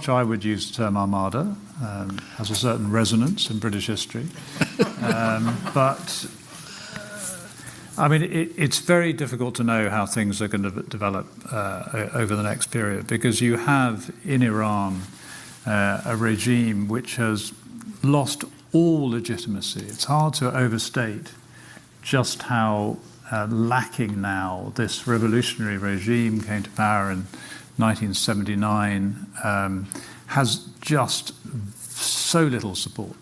much I would use the term armada. Has a certain resonance in British history. But I mean, it's very difficult to know how things are going to develop over the next period, because you have in Iran a regime which has lost all legitimacy. It's hard to overstate just how lacking now this revolutionary regime came to power in 1979, has just so little support.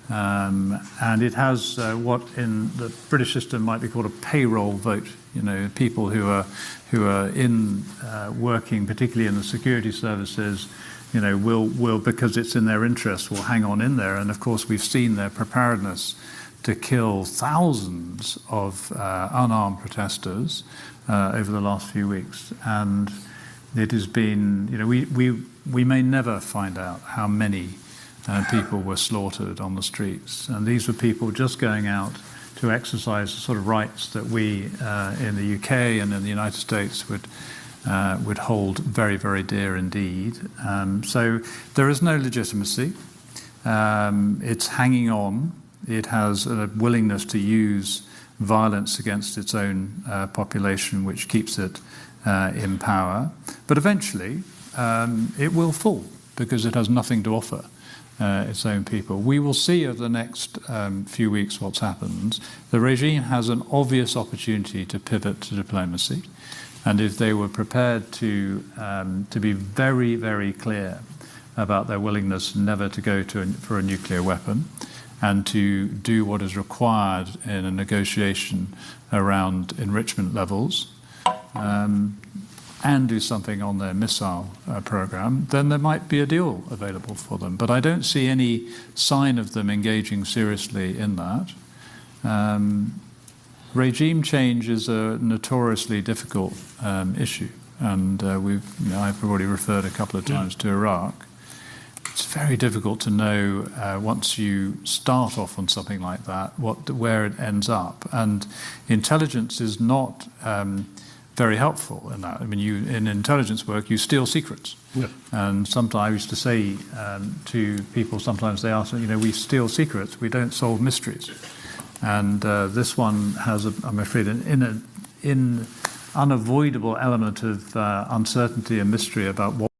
And it has what in the British system might be called a payroll vote. You know, people who are in working, particularly in the security services, you know, will because it's in their interest, will hang on in there. And of course, we've seen their preparedness to kill thousands of unarmed protesters over the last few weeks. And it has been, you know, we may never find out how many people were slaughtered on the streets. And these were people just going out to exercise the sort of rights that we in the UK and in the United States would hold very, very dear indeed. So there is no legitimacy. It's hanging on. It has a willingness to use violence against its own population, which keeps it in power. But eventually, it will fall because it has nothing to offer its own people. We will see over the next few weeks what's happened. The regime has an obvious opportunity to pivot to diplomacy. And if they were prepared to be very, very clear about their willingness never to go for a nuclear weapon, and to do what is required in a negotiation around enrichment levels, and do something on their missile program, then there might be a deal available for them. But I don't see any sign of them engaging seriously in that. Regime change is a notoriously difficult issue, and I've already referred a couple of times to Iraq. It's very difficult to know once you start off on something like that where it ends up, and intelligence is not very helpful in that. I mean, in intelligence work, you steal secrets. Yeah. And sometimes I used to say to people, sometimes they ask, you know, we steal secrets, we don't solve mysteries. And this one has, I'm afraid, an unavoidable element of uncertainty and mystery about what